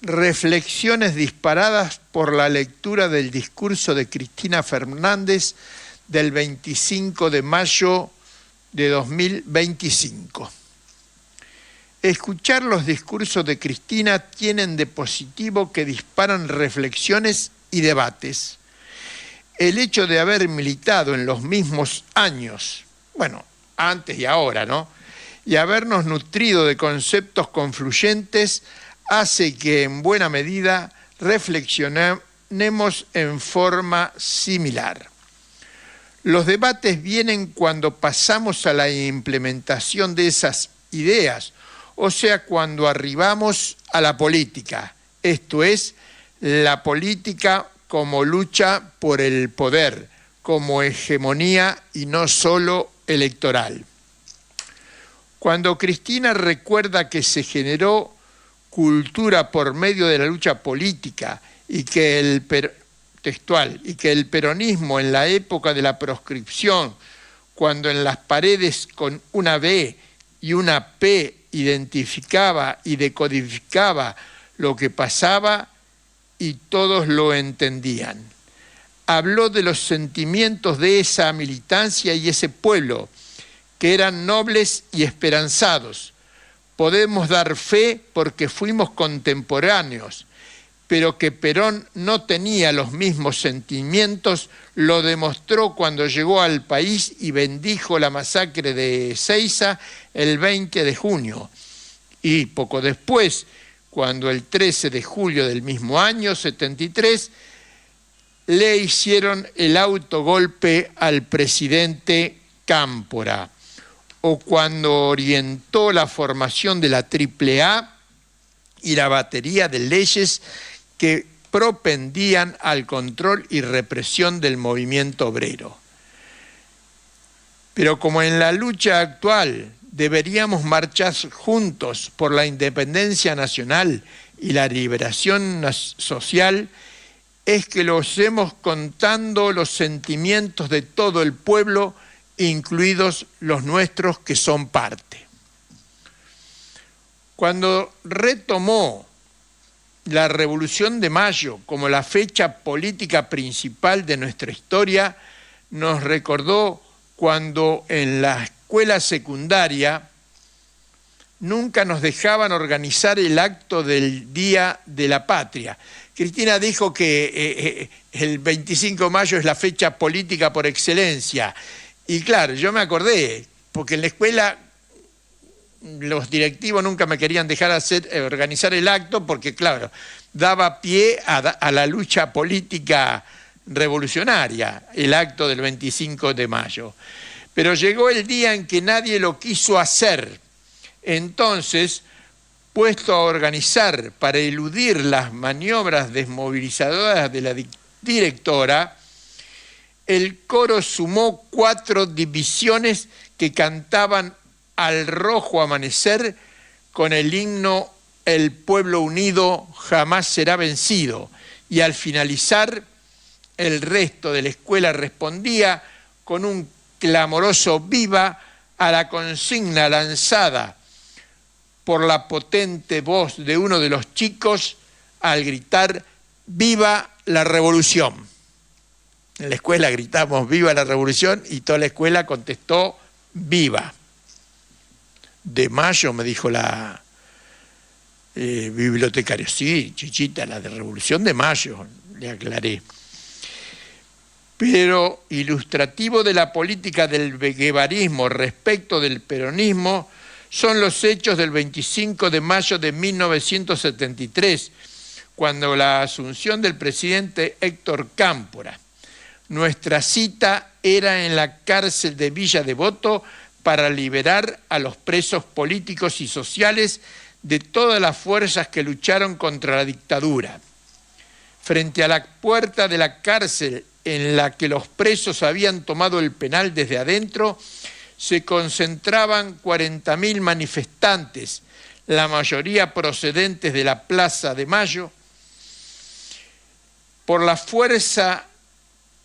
reflexiones disparadas por la lectura del discurso de Cristina Fernández del 25 de mayo de 2025. Escuchar los discursos de Cristina tienen de positivo que disparan reflexiones y debates. El hecho de haber militado en los mismos años, bueno, antes y ahora, ¿no?, y habernos nutrido de conceptos confluyentes hace que en buena medida reflexionemos en forma similar. Los debates vienen cuando pasamos a la implementación de esas ideas, o sea, cuando arribamos a la política, esto es, la política como lucha por el poder, como hegemonía y no solo electoral. Cuando Cristina recuerda que se generó cultura por medio de la lucha política y que el peronismo en la época de la proscripción, cuando en las paredes con una B y una P identificaba y decodificaba lo que pasaba y todos lo entendían. Habló de los sentimientos de esa militancia y ese pueblo, que eran nobles y esperanzados. Podemos dar fe porque fuimos contemporáneos, pero que Perón no tenía los mismos sentimientos lo demostró cuando llegó al país y bendijo la masacre de Ezeiza el 20 de junio. Y poco después, cuando el 13 de julio del mismo año, 73, le hicieron el autogolpe al presidente Cámpora, o cuando orientó la formación de la AAA y la batería de leyes que propendían al control y represión del movimiento obrero. Pero como en la lucha actual deberíamos marchar juntos por la independencia nacional y la liberación social, es que lo hacemos contando los sentimientos de todo el pueblo, incluidos los nuestros que son parte. Cuando retomó la Revolución de Mayo como la fecha política principal de nuestra historia, nos recordó cuando en la escuela secundaria nunca nos dejaban organizar el acto del Día de la Patria. Cristina dijo que el 25 de mayo es la fecha política por excelencia. Y claro, yo me acordé, porque en la escuela los directivos nunca me querían dejar organizar el acto porque, claro, daba pie a la lucha política revolucionaria, el acto del 25 de mayo. Pero llegó el día en que nadie lo quiso hacer. Entonces, puesto a organizar para eludir las maniobras desmovilizadoras de la directora, el coro sumó 4 divisiones que cantaban al rojo amanecer con el himno El pueblo unido jamás será vencido, y al finalizar el resto de la escuela respondía con un clamoroso viva a la consigna lanzada por la potente voz de uno de los chicos al gritar ¡Viva la revolución! En la escuela gritamos ¡Viva la revolución! Y toda la escuela contestó ¡Viva! De mayo, me dijo la bibliotecaria. Sí, Chichita, la de Revolución de Mayo, le aclaré. Pero ilustrativo de la política del guevarismo respecto del peronismo son los hechos del 25 de mayo de 1973, cuando la asunción del presidente Héctor Cámpora. Nuestra cita era en la cárcel de Villa Devoto para liberar a los presos políticos y sociales de todas las fuerzas que lucharon contra la dictadura. Frente a la puerta de la cárcel en la que los presos habían tomado el penal desde adentro, se concentraban 40.000 manifestantes, la mayoría procedentes de la Plaza de Mayo. Por la fuerza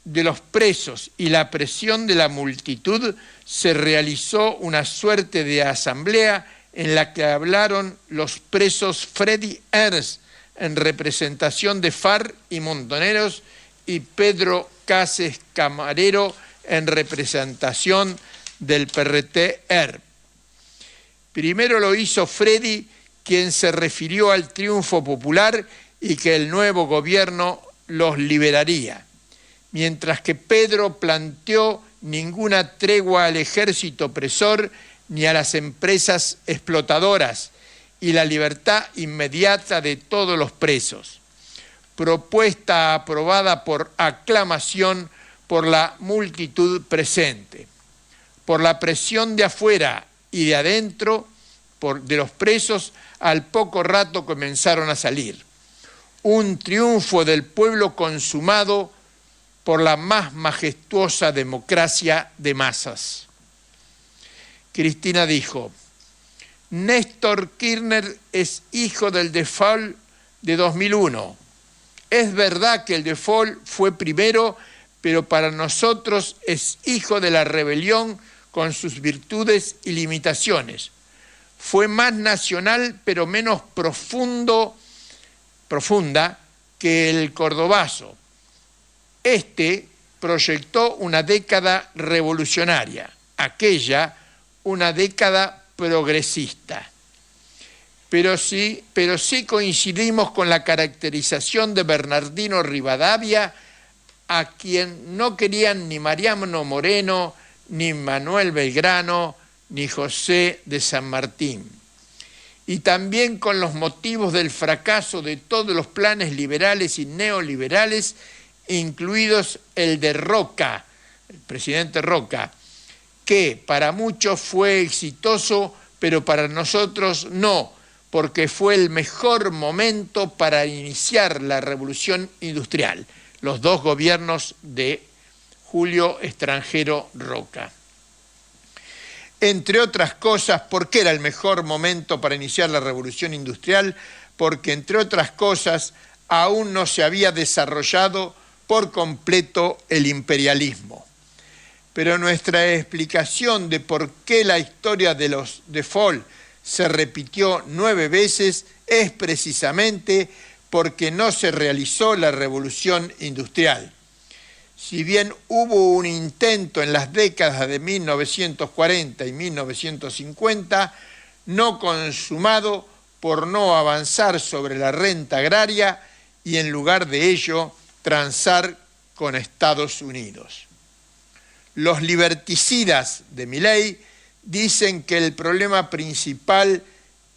de los presos y la presión de la multitud, se realizó una suerte de asamblea en la que hablaron los presos Freddy Ernst, en representación de FARC y Montoneros y Pedro Cases Camarero en representación del PRT-ERP. Primero lo hizo Freddy, quien se refirió al triunfo popular y que el nuevo gobierno los liberaría, mientras que Pedro planteó ninguna tregua al ejército opresor ni a las empresas explotadoras y la libertad inmediata de todos los presos, propuesta aprobada por aclamación por la multitud presente. Por la presión de afuera y de adentro de los presos, al poco rato comenzaron a salir. Un triunfo del pueblo consumado por la más majestuosa democracia de masas. Cristina dijo: Néstor Kirchner es hijo del default de 2001. Es verdad que el default fue primero, pero para nosotros es hijo de la rebelión con sus virtudes y limitaciones. Fue más nacional, pero menos profunda que el cordobazo. Este proyectó una década revolucionaria, aquella una década progresista. Pero sí coincidimos con la caracterización de Bernardino Rivadavia, a quien no querían ni Mariano Moreno, ni Manuel Belgrano, ni José de San Martín. Y también con los motivos del fracaso de todos los planes liberales y neoliberales, incluidos el de Roca, el presidente Roca, que para muchos fue exitoso, pero para nosotros no, porque fue el mejor momento para iniciar la revolución industrial, los dos gobiernos de Julio Estrangero Roca. Entre otras cosas, ¿por qué era el mejor momento para iniciar la revolución industrial? Porque, entre otras cosas, aún no se había desarrollado por completo el imperialismo. Pero nuestra explicación de por qué la historia de los default se repitió 9 veces es precisamente porque no se realizó la revolución industrial. Si bien hubo un intento en las décadas de 1940 y 1950, no consumado por no avanzar sobre la renta agraria y en lugar de ello transar con Estados Unidos. Los liberticidas de Milei dicen que el problema principal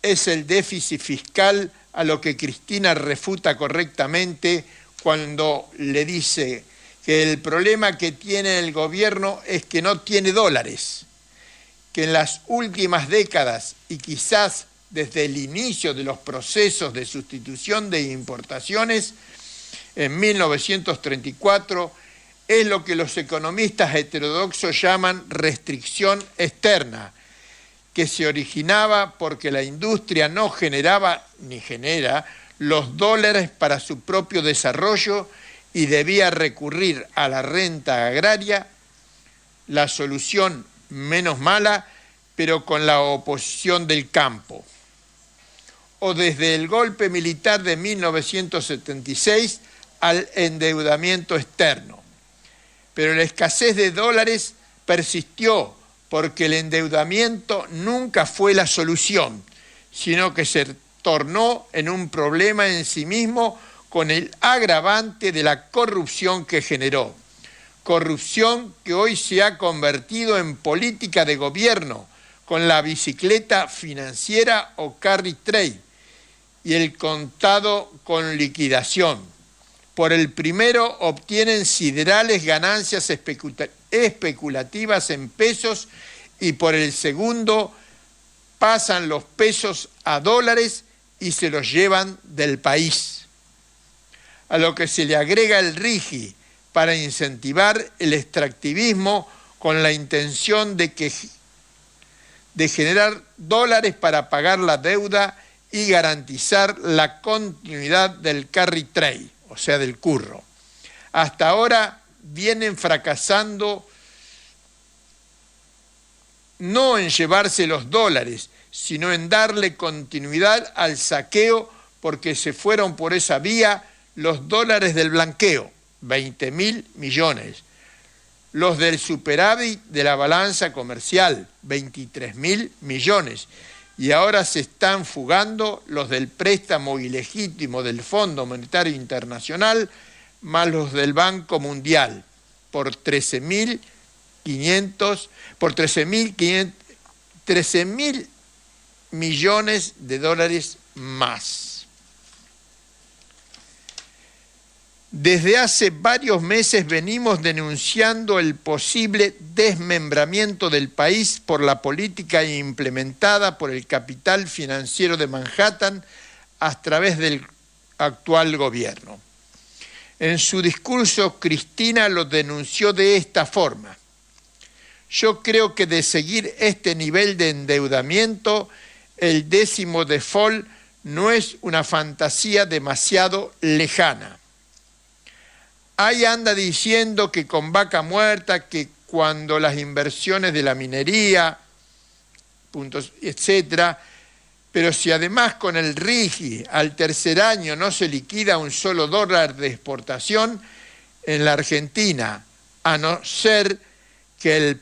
es el déficit fiscal, a lo que Cristina refuta correctamente cuando le dice que el problema que tiene el gobierno es que no tiene dólares, que en las últimas décadas y quizás desde el inicio de los procesos de sustitución de importaciones en 1934 es lo que los economistas heterodoxos llaman restricción externa, que se originaba porque la industria no generaba ni genera los dólares para su propio desarrollo y debía recurrir a la renta agraria, la solución menos mala, pero con la oposición del campo. O desde el golpe militar de 1976 al endeudamiento externo. Pero la escasez de dólares persistió porque el endeudamiento nunca fue la solución, sino que se tornó en un problema en sí mismo con el agravante de la corrupción que generó. Corrupción que hoy se ha convertido en política de gobierno con la bicicleta financiera o carry trade y el contado con liquidación. Por el primero obtienen siderales ganancias especulativas en pesos y por el segundo pasan los pesos a dólares y se los llevan del país. A lo que se le agrega el RIGI para incentivar el extractivismo con la intención de generar dólares para pagar la deuda y garantizar la continuidad del carry trade, o sea, del curro. Hasta ahora vienen fracasando no en llevarse los dólares, sino en darle continuidad al saqueo porque se fueron por esa vía los dólares del blanqueo, 20.000 millones. Los del superávit de la balanza comercial, 23.000 millones. Y ahora se están fugando los del préstamo ilegítimo del Fondo Monetario Internacional más los del Banco Mundial por 13.000 millones de dólares más. Desde hace varios meses venimos denunciando el posible desmembramiento del país por la política implementada por el capital financiero de Manhattan a través del actual gobierno. En su discurso, Cristina lo denunció de esta forma: yo creo que de seguir este nivel de endeudamiento, el 10º default no es una fantasía demasiado lejana. Ahí anda diciendo que con vaca muerta, que cuando las inversiones de la minería, puntos, etcétera, pero si además con el RIGI al tercer año no se liquida un solo dólar de exportación en la Argentina, a no ser que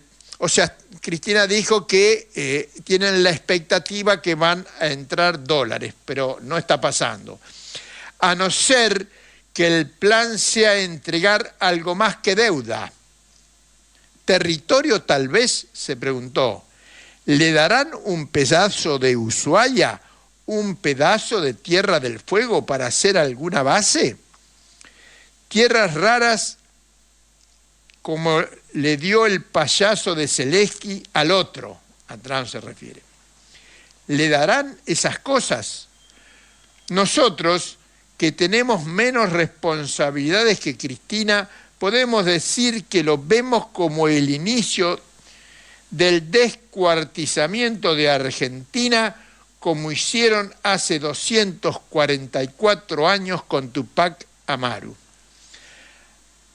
Cristina dijo que tienen la expectativa que van a entrar dólares, pero no está pasando. A no ser que el plan sea entregar algo más que deuda. ¿Territorio tal vez?, se preguntó. ¿Le darán un pedazo de Ushuaia, un pedazo de Tierra del Fuego para hacer alguna base? Tierras raras como le dio el payaso de Zelensky al otro, a Trump se refiere. ¿Le darán esas cosas? Nosotros, que tenemos menos responsabilidades que Cristina, podemos decir que lo vemos como el inicio del descuartizamiento de Argentina, como hicieron hace 244 años con Tupac Amaru.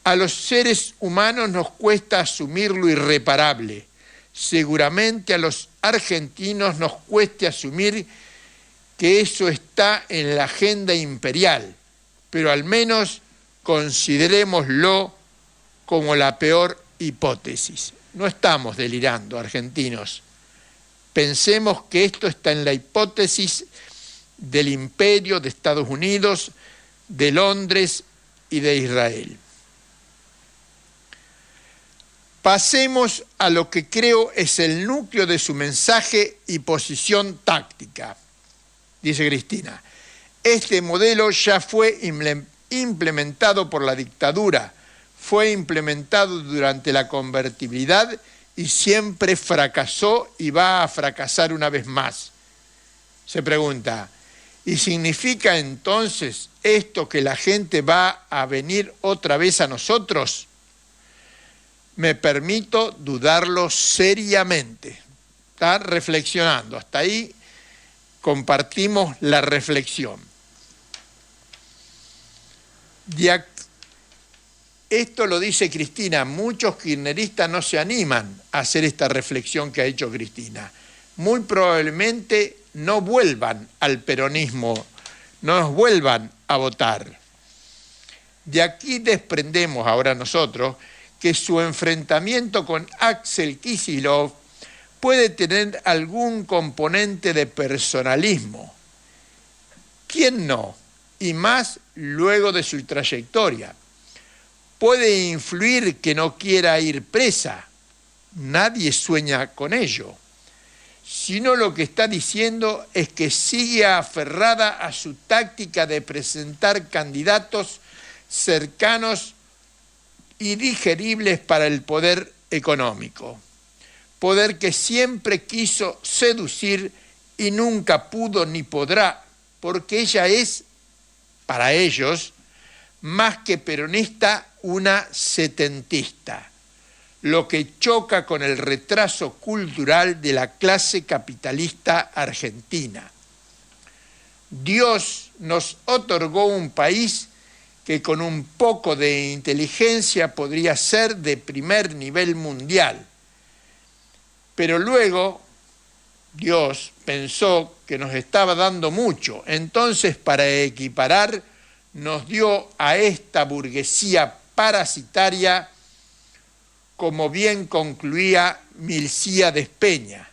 A los seres humanos nos cuesta asumir lo irreparable. Seguramente a los argentinos nos cueste asumir que eso está en la agenda imperial, pero al menos considerémoslo como la peor hipótesis. No estamos delirando, argentinos. Pensemos que esto está en la hipótesis del imperio de Estados Unidos, de Londres y de Israel. Pasemos a lo que creo es el núcleo de su mensaje y posición táctica. Dice Cristina, este modelo ya fue implementado por la dictadura, fue implementado durante la convertibilidad y siempre fracasó y va a fracasar una vez más. Se pregunta, ¿y significa entonces esto que la gente va a venir otra vez a nosotros? Me permito dudarlo seriamente. Está reflexionando, hasta ahí compartimos la reflexión. Esto lo dice Cristina, muchos kirchneristas no se animan a hacer esta reflexión que ha hecho Cristina. Muy probablemente no vuelvan al peronismo, no vuelvan a votar. De aquí desprendemos ahora nosotros que su enfrentamiento con Axel Kicillof puede tener algún componente de personalismo. ¿Quién no? Y más luego de su trayectoria. Puede influir que no quiera ir presa. Nadie sueña con ello. Sino lo que está diciendo es que sigue aferrada a su táctica de presentar candidatos cercanos y digeribles para el poder económico. Poder que siempre quiso seducir y nunca pudo ni podrá, porque ella es, para ellos, más que peronista, una setentista, lo que choca con el retraso cultural de la clase capitalista argentina. Dios nos otorgó un país que con un poco de inteligencia podría ser de primer nivel mundial, pero luego Dios pensó que nos estaba dando mucho, entonces para equiparar nos dio a esta burguesía parasitaria, como bien concluía Milcíades Peña.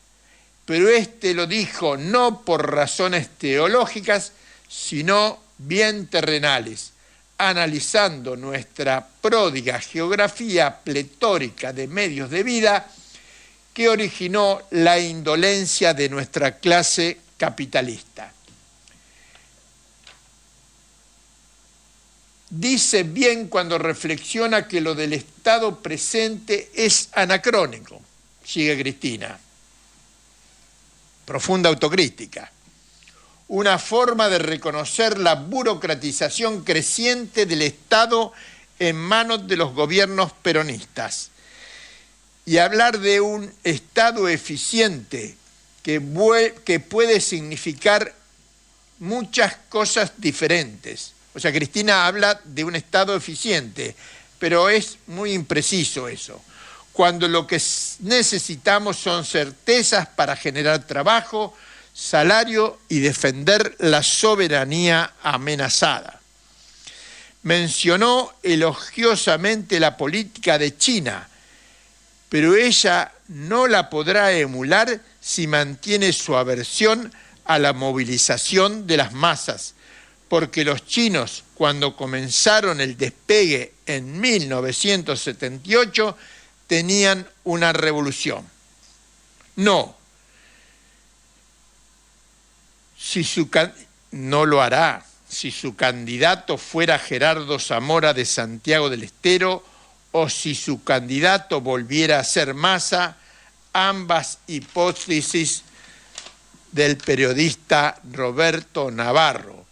Pero este lo dijo no por razones teológicas, sino bien terrenales, analizando nuestra pródiga geografía pletórica de medios de vida que originó la indolencia de nuestra clase capitalista. Dice bien cuando reflexiona que lo del estado presente es anacrónico, sigue Cristina. Profunda autocrítica. Una forma de reconocer la burocratización creciente del Estado en manos de los gobiernos peronistas. Y hablar de un Estado eficiente que puede significar muchas cosas diferentes. O sea, Cristina habla de un Estado eficiente, pero es muy impreciso eso. Cuando lo que necesitamos son certezas para generar trabajo, salario y defender la soberanía amenazada. Mencionó elogiosamente la política de China, pero ella no la podrá emular si mantiene su aversión a la movilización de las masas, porque los chinos, cuando comenzaron el despegue en 1978, tenían una revolución. No. No lo hará. Si su candidato fuera Gerardo Zamora de Santiago del Estero o si su candidato volviera a ser Massa, ambas hipótesis del periodista Roberto Navarro.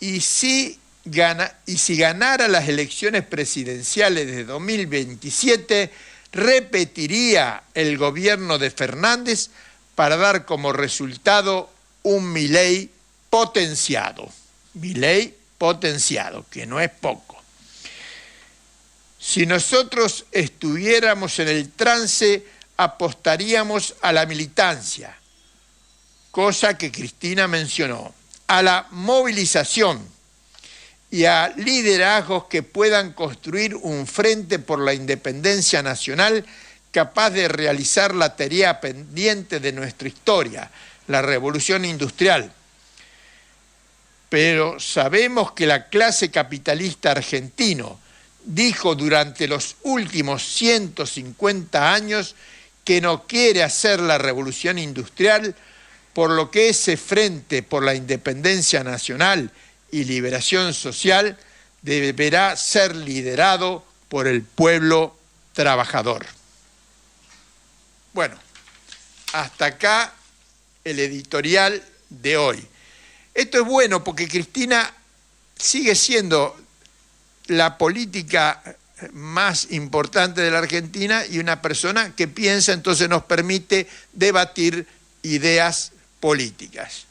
Y si ganara las elecciones presidenciales de 2027, repetiría el gobierno de Fernández para dar como resultado un Milei potenciado. Milei potenciado, que no es poco. Si nosotros estuviéramos en el trance, apostaríamos a la militancia, cosa que Cristina mencionó, a la movilización y a liderazgos que puedan construir un frente por la independencia nacional capaz de realizar la tarea pendiente de nuestra historia, la revolución industrial. Pero sabemos que la clase capitalista argentino dijo durante los últimos 150 años que no quiere hacer la revolución industrial, por lo que ese frente por la independencia nacional y liberación social deberá ser liderado por el pueblo trabajador. Bueno, hasta acá el editorial de hoy. Esto es bueno porque Cristina sigue siendo la política más importante de la Argentina y una persona que piensa, entonces nos permite debatir ideas políticas.